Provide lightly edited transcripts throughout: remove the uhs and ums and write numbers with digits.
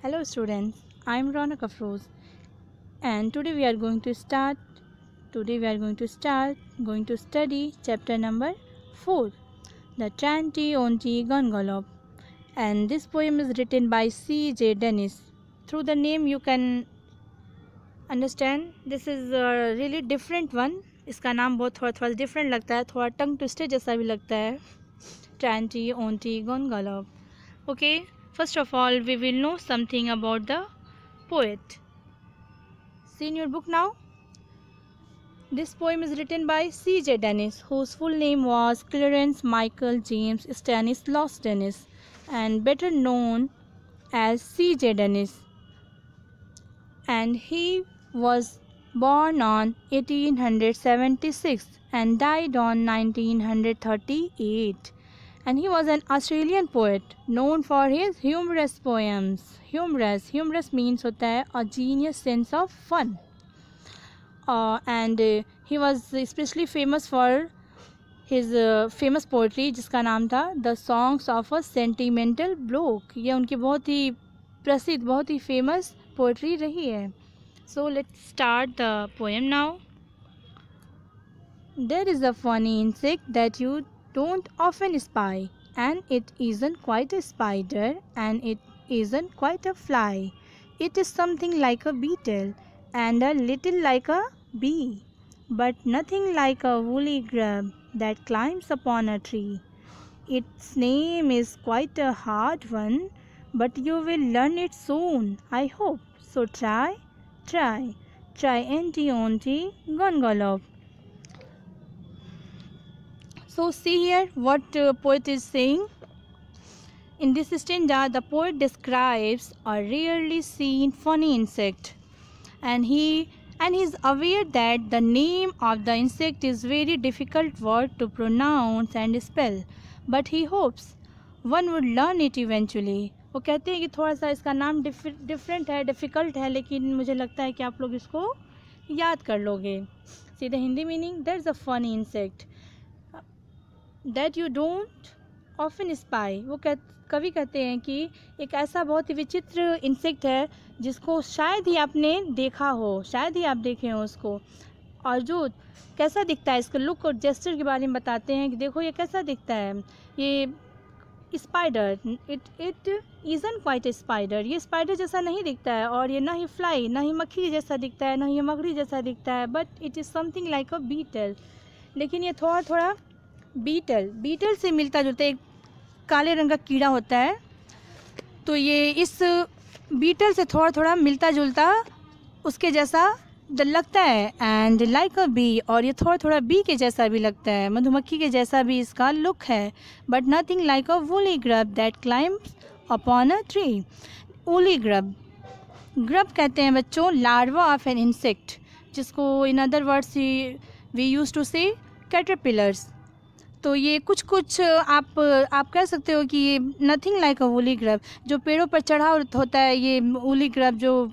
Hello students, I am Ronak Afroz and today we are going to study chapter number 4, The Tranty Onty Gongolov, and this poem is written by C.J. Dennis. Through the name you can understand this is a really different one. इसका नाम बहुत थोड़ा different लगता है, थोड़ा tongue twister जैसा भी लगता है. Tranty Onty Gongolov. Okay, first of all we will know something about the poet. See in your book now. This poem is written by C.J. Dennis, whose full name was Clarence Michael James Stanislaus Dennis, and better known as C.J. Dennis. And he was born on 1876 and died on 1938. And he was an Australian poet known for his humorous poems. Humorous means होता है a genius sense of fun. And he was especially famous for his famous poetry जिसका नाम था The Songs of a Sentimental Bloke. ये उनकी बहुत ही प्रसिद्ध, बहुत ही famous poetry रही है. So let's start the poem now. There is a funny insect that you don't often spy, and it isn't quite a spider, and it isn't quite a fly. It is something like a beetle, and a little like a bee, but nothing like a woolly grub that climbs upon a tree. Its name is quite a hard one, but you will learn it soon, I hope. So try Tranty Onty Gongolov. So see here what poet is saying. In this stanza, the poet describes a rarely seen funny insect, and he is aware that the name of the insect is very difficult word to pronounce and spell, but he hopes one would learn it eventually. वो कहते हैं कि थोड़ा सा इसका नाम different है, difficult है, लेकिन मुझे लगता है कि आप लोग इसको याद कर लोगे. सीधे Hindi meaning, there is a funny insect that you don't often spy. वो कवि कहते हैं कि एक ऐसा बहुत ही विचित्र इंसेक्ट है जिसको शायद ही आपने देखा हो, शायद ही आप देखे हो उसको, और जो कैसा दिखता है, इसका लुक और जेस्चर के बारे में बताते हैं कि देखो ये कैसा दिखता है. ये spider, it isn't quite a spider, ये स्पाइडर जैसा नहीं दिखता है, और ये ना ही फ्लाई, ना ही मक्खी जैसा दिखता है, ना ही मकड़ी जैसा दिखता है, but it is something like a beetle. लेकिन ये थोड़ा बीटल से मिलता जुलता, एक काले रंग का कीड़ा होता है, तो ये इस बीटल से थोड़ा मिलता जुलता उसके जैसा लगता है. एंड लाइक अ बी, और ये थोड़ा बी के जैसा भी लगता है, मधुमक्खी के जैसा भी इसका लुक है. But nothing like a woolly grub that climbs upon a tree. Woolly grub कहते हैं बच्चों लार्वा ऑफ एन इंसेक्ट, जिसको in other words we use to say caterpillars. तो ये कुछ आप कह सकते हो कि ये nothing like a woolly grub, जो पेड़ों पर चढ़ा होता है, ये वूली ग्रब जो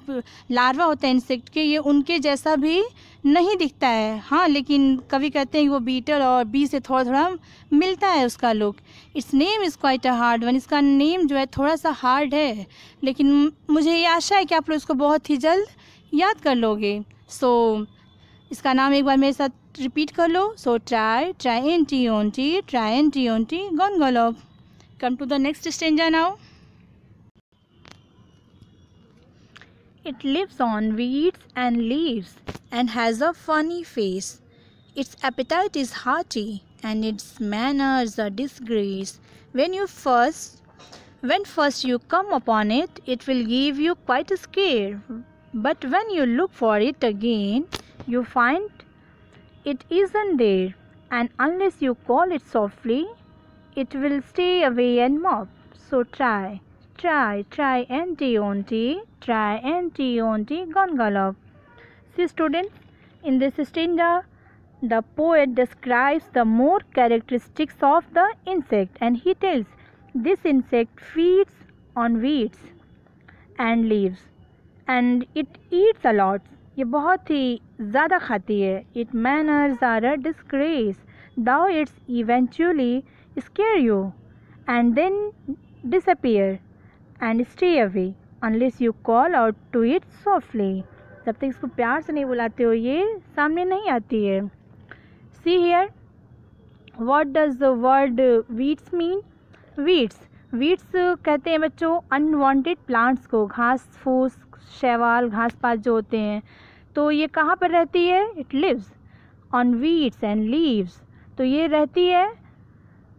लार्वा होता है इंसेक्ट के, ये उनके जैसा भी नहीं दिखता है. हाँ, लेकिन कवि कहते हैं कि वो बीटल और बी से थोड़ा मिलता है उसका look. It's name is quite a hard one. इसका नेम जो है थोड़ा सा हार्ड है, लेकिन मुझे ये आशा है कि आप लोग इसको बहुत ही जल्द याद कर लोगे. सो इसका नाम एक बार मेरे साथ रिपीट कर लो. सो Tranty Onty Gongolov. Come to the next stanza now. It lives on weeds and leaves and has a funny face. Its appetite is hearty and its manners a disgrace. When first you come upon it, it will give you quite a scare. But when you look for it again, you find it isn't there, and unless you call it softly, it will stay away and mop. So try Tranty Onty Gongolov. See students, in this stanza, the poet describes the more characteristics of the insect, and he tells this insect feeds on weeds and leaves, and it eats a lot. ये बहुत ही ज़्यादा खाती है. It manners are a disgrace, thou it's eventually scare you and then disappear and stay away. unless you call out to it softly. जब तक इसको प्यार से नहीं बुलाते हो ये सामने नहीं आती है. See here, what does the word weeds mean? Weeds कहते हैं बच्चों अनवांटेड प्लांट्स को, घास फूस, शैवाल, घास पात जो होते हैं. तो ये कहाँ पर रहती है? It lives on weeds and leaves. तो ये रहती है,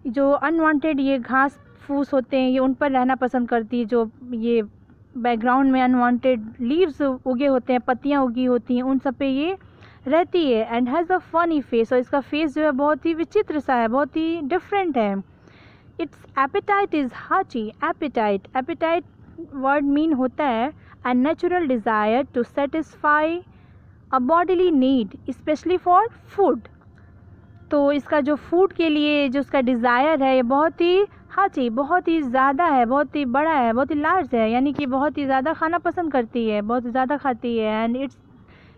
जो अनवांटेड ये घास फूस होते हैं ये उन पर रहना पसंद करती है. जो ये बैकग्राउंड में अनवांटेड लीव्स उगे होते हैं, पत्तियाँ उगी होती हैं, उन सब पे ये रहती है. And has a funny face, और इसका फेस जो है बहुत ही विचित्र सा है, बहुत ही डिफरेंट है. Its appetite is hearty. Appetite word mean होता है a natural desire to satisfy a bodily need specially for food. तो इसका जो फूड के लिए जो उसका डिज़ायर है ये बहुत ही हार्टी, बहुत ही ज़्यादा है, बहुत ही बड़ा है, बहुत ही लार्ज है, यानी कि बहुत ही ज़्यादा खाना पसंद करती है, बहुत ज़्यादा खाती है. एंड इट्स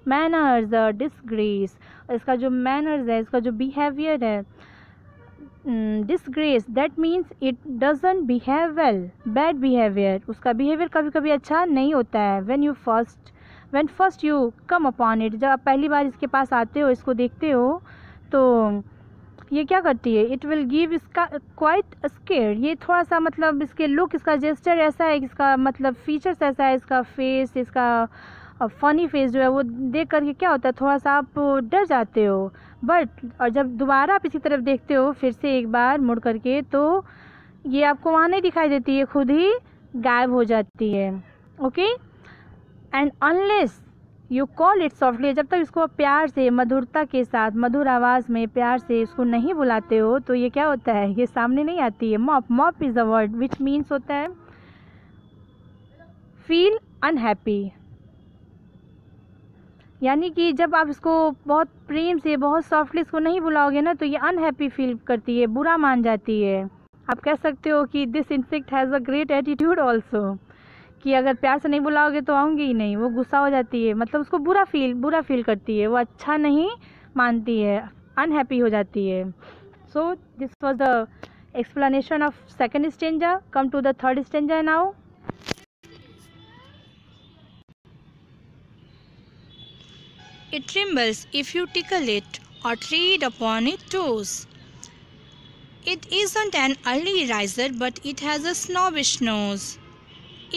मैनर्स डिसग्रेस, इसका जो मैनर्स है, इसका जो बिहेवियर है, disgrace that means it doesn't behave well, bad behaviour, उसका बिहेवियर कभी कभी अच्छा नहीं होता है. When first you come upon it, जब आप पहली बार इसके पास आते हो, इसको देखते हो, तो ये क्या करती है? इट विल गिव इसका क्वाइट स्केयर. ये थोड़ा सा मतलब इसके लुक, इसका जेस्चर ऐसा है, इसका मतलब फीचर्स ऐसा है, इसका फेस, इसका फ़नी फेस जो है वो देख करके क्या होता है, थोड़ा सा आप डर जाते हो. बट और जब दोबारा आप इसी तरफ देखते हो फिर से एक बार मुड़ करके, तो ये आपको वहाँ नहीं दिखाई देती है, खुद ही गायब हो जाती है. Okay. And unless you call it softly, जब तक इसको प्यार से, मधुरता के साथ, मधुर आवाज़ में प्यार से इसको नहीं बुलाते हो, तो ये क्या होता है? ये सामने नहीं आती है. Mop is a word which means होता है फील अनहैप्पी. यानी कि जब आप इसको बहुत प्रेम से, बहुत सॉफ्टली इसको नहीं बुलाओगे ना, तो ये अनहैप्पी फील करती है, बुरा मान जाती है. आप कह सकते हो कि this insect has a great attitude also, कि अगर प्यार से नहीं बुलाओगे तो आऊँगी ही नहीं, वो गुस्सा हो जाती है, मतलब उसको बुरा फील करती है, वो अच्छा नहीं मानती है, अनहैप्पी हो जाती है. So this was the explanation of second stanza. Come to the third stanza now. It trembles if you tickle it or tread upon its toes. It isn't an early riser, but it has a snobbish nose.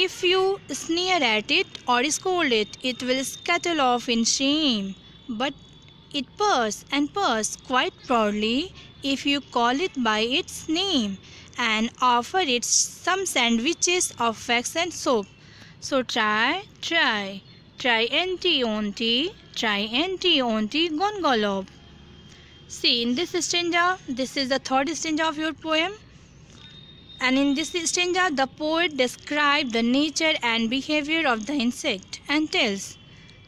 If you sneer at it or scold it, it will scuttle off in shame. But it purrs and purrs quite proudly if you call it by its name and offer it some sandwiches of wax and soap. So try auntie, gongolob. See, in this stanza, this is the third stanza of your poem. And in this stanza, the poet describes the nature and behavior of the insect and tells,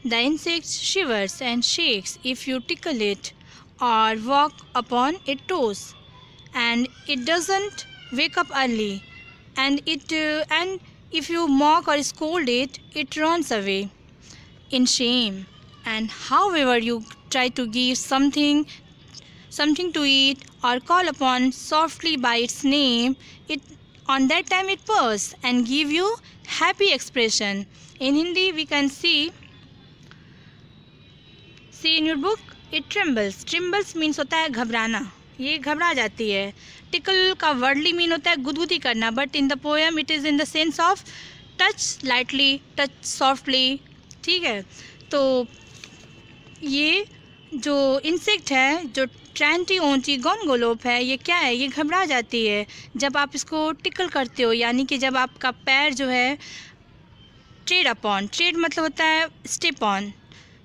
the insect shivers and shakes if you tickle it or walk upon its toes, and it doesn't wake up early, and if you mock or scold it, it runs away in shame. And however you try to give something to eat or call upon softly by its name, it on that time it purrs and give you happy expression. In Hindi we can see in your book, it trembles means होता है घबराना, ये घबरा जाती है. Tackle का worldly mean होता है गुदगुदी करना, but in the poem it is in the sense of touch lightly, touch softly. ठीक है. तो ये जो इंसेक्ट है, जो ट्रैंटी गोनगोलोप है, ये क्या है? ये घबरा जाती है जब आप इसको टिकल करते हो, यानी कि जब आपका पैर जो है ट्रेड मतलब होता है स्टेप ऑन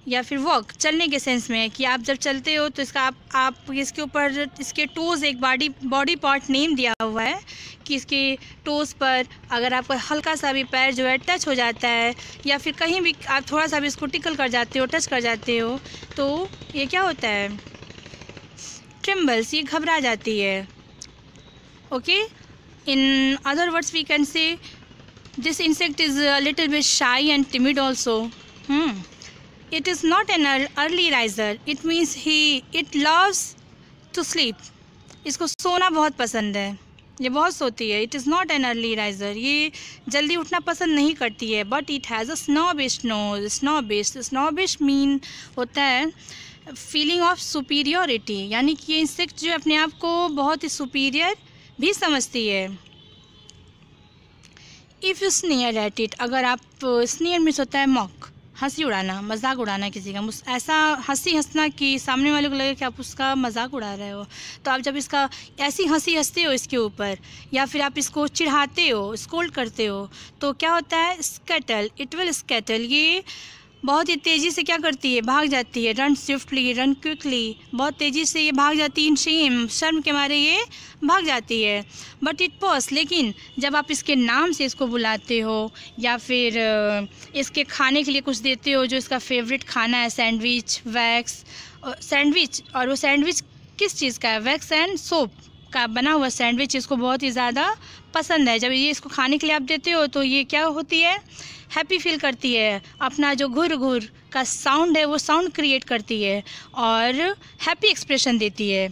या फिर वॉक, चलने के सेंस में है कि आप जब चलते हो तो इसका आप इसके ऊपर इसके टोज़, एक बॉडी पार्ट नेम दिया हुआ है कि इसके टोज़ पर अगर आपका हल्का सा भी पैर जो है टच हो जाता है या फिर कहीं भी आप थोड़ा सा भी इसको टिकल कर जाते हो, टच कर जाते हो, तो ये क्या होता है? ट्रिम्बल्स, ये घबरा जाती है. Okay. In other words we can say this insect is a little bit shy and timid also. It is not an early riser. It means it loves to sleep. इसको सोना बहुत पसंद है. ये बहुत सोती है. It is not an early riser. ये जल्दी उठना पसंद नहीं करती है. But it has a snobbish nose. Snobbish mean होता है फीलिंग ऑफ सुपीरियरिटी, यानी कि ये इंसेक्ट जो अपने आप को बहुत ही सुपीरियर भी समझती है. If you snare at it, अगर आप स्नेयर मीन्स होता है मॉक, हंसी उड़ाना, मजाक उड़ाना किसी का, ऐसा हंसी हंसना कि सामने वाले को लगे कि आप उसका मजाक उड़ा रहे हो. तो आप जब इसका ऐसी हंसी हंसते हो इसके ऊपर, या फिर आप इसको चिढ़ाते हो, स्कोल्ड करते हो, तो क्या होता है? स्कैटल. It will scarlet. ये बहुत ही तेज़ी से क्या करती है? भाग जाती है. Run swiftly, run quickly. बहुत तेज़ी से ये भाग जाती है. इन शेम, शर्म के मारे ये भाग जाती है. बट इट पॉस, लेकिन जब आप इसके नाम से इसको बुलाते हो या फिर इसके खाने के लिए कुछ देते हो, जो इसका फेवरेट खाना है, सैंडविच, वैक्स सैंडविच, और वो सैंडविच किस चीज़ का है? वैक्स एंड सोप का बना हुआ सैंडविच इसको बहुत ही ज़्यादा पसंद है. जब ये इसको खाने के लिए आप देते हो तो ये क्या होती है? हैप्पी फील करती है. अपना जो घुर घुर का साउंड है वो साउंड क्रिएट करती है और हैप्पी एक्सप्रेशन देती है.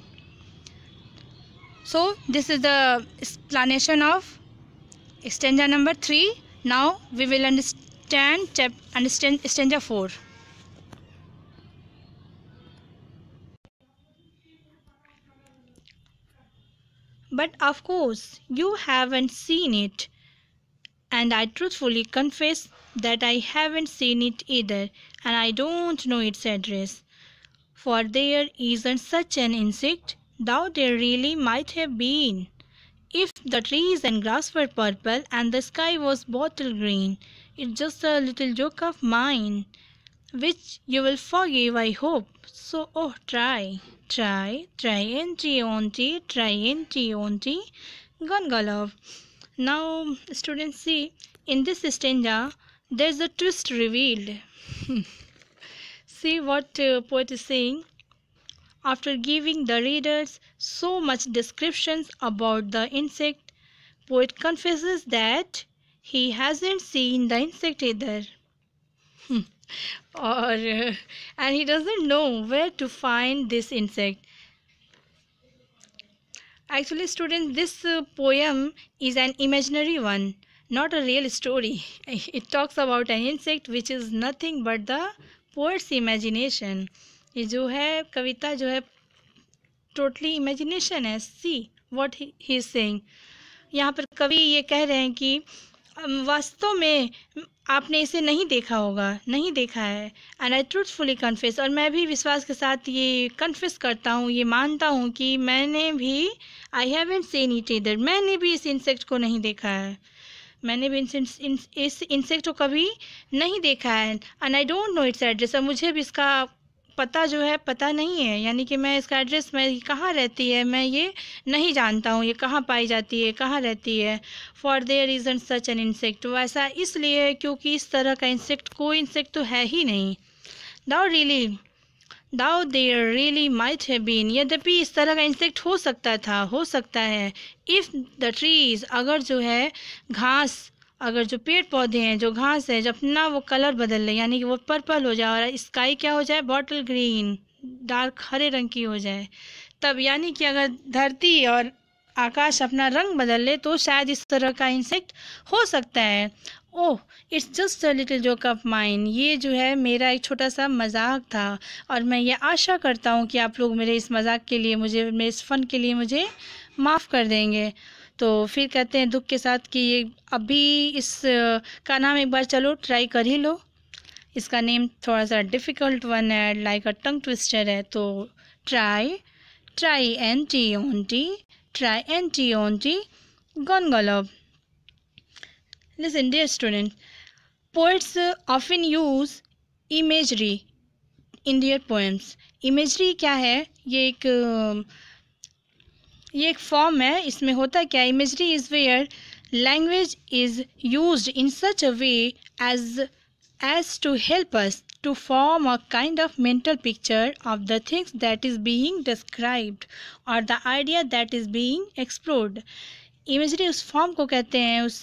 So this is the explanation of stanza number 3. Now we will understand stanza 4. But of course you haven't seen it. And I truthfully confess that I haven't seen it either, and I don't know its address. For there isn't such an insect, though there really might have been. If the trees and grass were purple and the sky was bottle green, it's just a little joke of mine, which you will forgive, I hope. So, oh, try, N-T-O-N-T, Gongolov. Now, students, see, in this stanza, there's a twist revealed. See what poet is saying. After giving the readers so much descriptions about the insect, poet confesses that he hasn't seen the insect either. And he doesn't know where to find this insect. Actually, students, this poem is an imaginary one, not a real story. It talks about an insect which is nothing but the poet's imagination. ये जो है कविता जो है totally imagination है. See what he is saying. यहाँ पर कवि ये कह रहे हैं कि वास्तव में आपने इसे नहीं देखा होगा, नहीं देखा है. एंड आई ट्रूथफुली कन्फेस, और मैं भी विश्वास के साथ ये कन्फेस करता हूँ, ये मानता हूँ कि मैंने भी I haven't seen it either, मैंने भी इस इंसेक्ट को नहीं देखा है. मैंने भी इस इंसेक्ट को कभी नहीं देखा है. And I don't know it's address, और मुझे भी इसका पता जो है पता नहीं है, यानी कि मैं इसका एड्रेस, मैं कहाँ रहती है, मैं ये नहीं जानता हूँ, ये कहाँ पाई जाती है, कहाँ रहती है. For their isn't such an insect, वैसा इसलिए है क्योंकि इस तरह का इंसेक्ट कोई इंसेक्ट तो है ही नहीं. Though there really might have been, यद्यपि इस तरह का इंसेक्ट हो सकता था, हो सकता है. इफ़ द ट्रीज, अगर जो है घास, अगर जो पेड़ पौधे हैं, जो घास है, जब अपना वो कलर बदल ले, यानी कि वो पर्पल हो जाए और स्काई क्या हो जाए? बॉटल ग्रीन, डार्क हरे रंग की हो जाए, तब यानी कि अगर धरती और आकाश अपना रंग बदल ले तो शायद इस तरह का इंसेक्ट हो सकता है. Oh, it's just a little joke of mine, ये जो है मेरा एक छोटा सा मजाक था, और मैं ये आशा करता हूँ कि आप लोग मेरे इस मजाक के लिए, मुझे, मेरे इस फ़न के लिए मुझे माफ़ कर देंगे. तो फिर कहते हैं दुख के साथ कि ये अभी इस का नाम एक बार चलो ट्राई कर ही लो. इसका नेम थोड़ा सा डिफ़िकल्ट वन है, लाइक अ टंग ट्विस्टर है. तो try N-T-O-N-T, Gongolov. Listen, dear student, poets often use imagery in their poems. Imagery क्या है? ये एक फॉर्म है. इसमें होता क्या है? Imagery is where language is used in such a way as to help us to form a kind of mental picture of the things that is being described or the idea that is being explored. Imagery उस form को कहते हैं, उस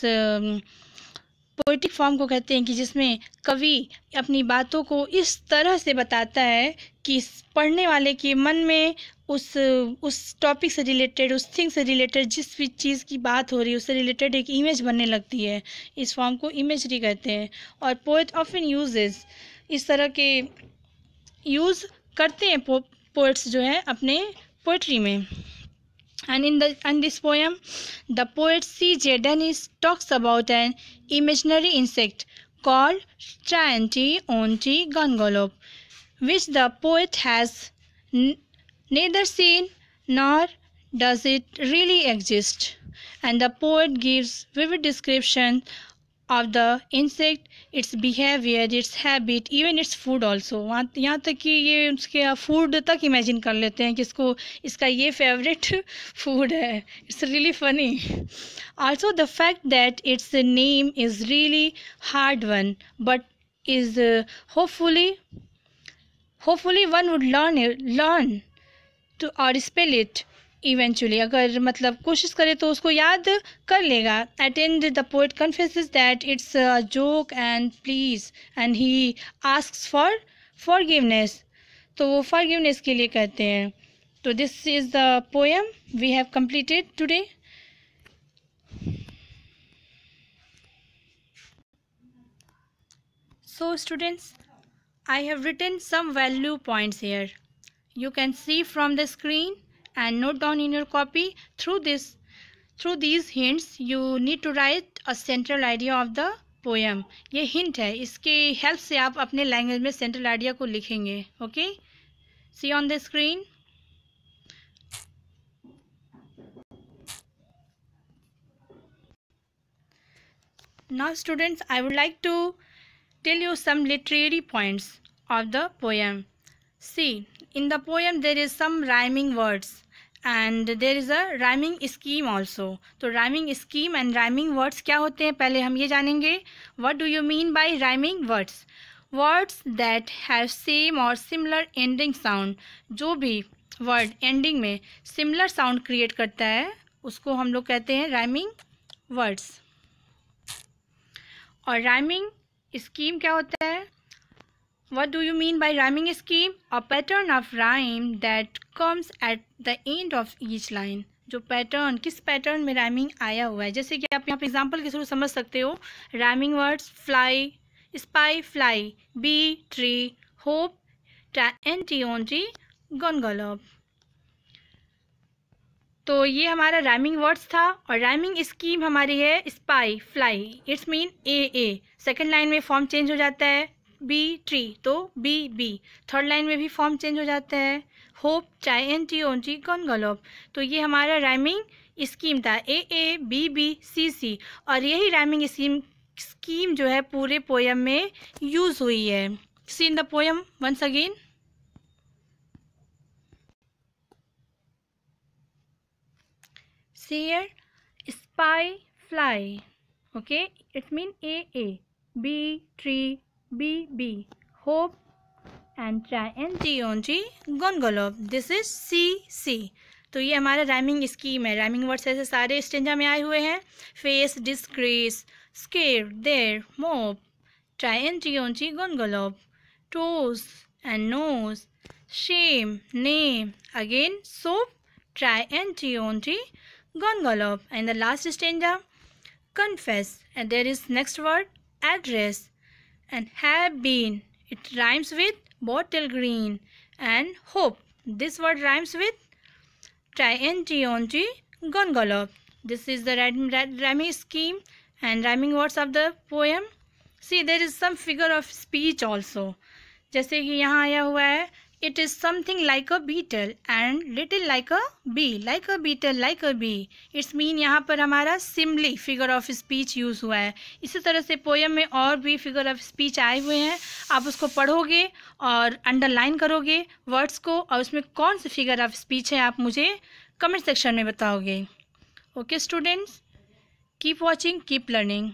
poetic form को कहते हैं कि जिसमें कवि अपनी बातों को इस तरह से बताता है कि पढ़ने वाले के मन में उस टॉपिक से रिलेटेड, उस थिंग से रिलेटेड, जिस भी चीज़ की बात हो रही है उससे रिलेटेड एक इमेज बनने लगती है। इस फॉर्म को इमेजरी कहते हैं। और पोएट ऑफन यूजेस, इस तरह के यूज़ करते हैं पोएट्स जो हैं अपने पोएट्री में। And in this poem, the poet C.J. Dennis talks about an imaginary insect called Triantionti gongolop, which the poet has neither seen nor does it really exist. And the poet gives vivid description of the insect, its behavior, its habit, even its food also. यहाँ तक कि ये उसके food तक imagine कर लेते हैं कि इसका ये फेवरेट फूड है. It's really funny. Also the fact that its name is really hard one, but is hopefully one would learn to or spell it eventually. अगर मतलब कोशिश करे तो उसको याद कर लेगा. At end the poet confesses that it's a joke and please, and he asks for forgiveness. तो वो forgiveness के लिए कहते हैं. तो this is the poem we have completed today. So students, I have written some value points here. You can see from the screen and note down in your copy. Through these hints you need to write a central idea of the poem. ये hint है, इसके help से आप अपने language में central idea को लिखेंगे. Okay, see on the screen. Now students, I would like to tell you some literary points of the poem. See, in the poem there is some rhyming words and there is a rhyming scheme also. तो rhyming scheme and rhyming words क्या होते हैं पहले हम ये जानेंगे. What do you mean by rhyming words? Words that have same or similar ending sound. जो भी word ending में similar sound create करता है उसको हम लोग कहते हैं rhyming words. और rhyming scheme क्या होता है? What do you mean by rhyming scheme? A pattern of rhyme that comes at the end of each line. जो पैटर्न, किस पैटर्न में राइमिंग आया हुआ है. जैसे कि आप यहाँ पे एग्जाम्पल के थ्रू समझ सकते हो. Rhyming words fly, spy, fly, bee, tree, hope, anti, gongolop. तो ये हमारा राइमिंग वर्ड्स था. और राइमिंग स्कीम हमारी है spy, fly, it's mean A. Second line में फॉर्म चेंज हो जाता है. बी, ट्री, तो बी. थर्ड लाइन में भी फॉर्म चेंज हो जाता है. Hope, anti, gongolop. तो ये हमारा राइमिंग स्कीम था. A, B, C. और यही राइमिंग स्कीम जो है पूरे पोएम में यूज हुई है. See in the poem once again. See here, spy, fly. Okay, it means A, B, tree, B, hope, and try, N, gongolop. This is C. तो ये हमारा राइमिंग स्कीम है. राइमिंग वर्ड्स ऐसे सारे stanza में आए हुए हैं. Face, disgrace, scare, there, mope, try, anti, gongolop, toes and nose, shame, name, again soap, try, anti, gongolop. And the last stanza, confess, and there is next word, address, and have been, it rhymes with bottle green, and hope, this word rhymes with triantionty, gongolop. This is the rhyming scheme and rhyming words of the poem. See, there is some figure of speech also. जैसे कि यहाँ आया हुआ है, it is something like a beetle and little like a bee, like a beetle, like a bee. It's mean यहाँ पर हमारा Simli figure of speech use हुआ है. इसी तरह से पोएम में और भी फिगर ऑफ स्पीच आए हुए हैं. आप उसको पढ़ोगे और अंडरलाइन करोगे वर्ड्स को और उसमें कौन सी फिगर ऑफ स्पीच है आप मुझे कमेंट सेक्शन में बताओगे. Okay students, keep watching, keep learning.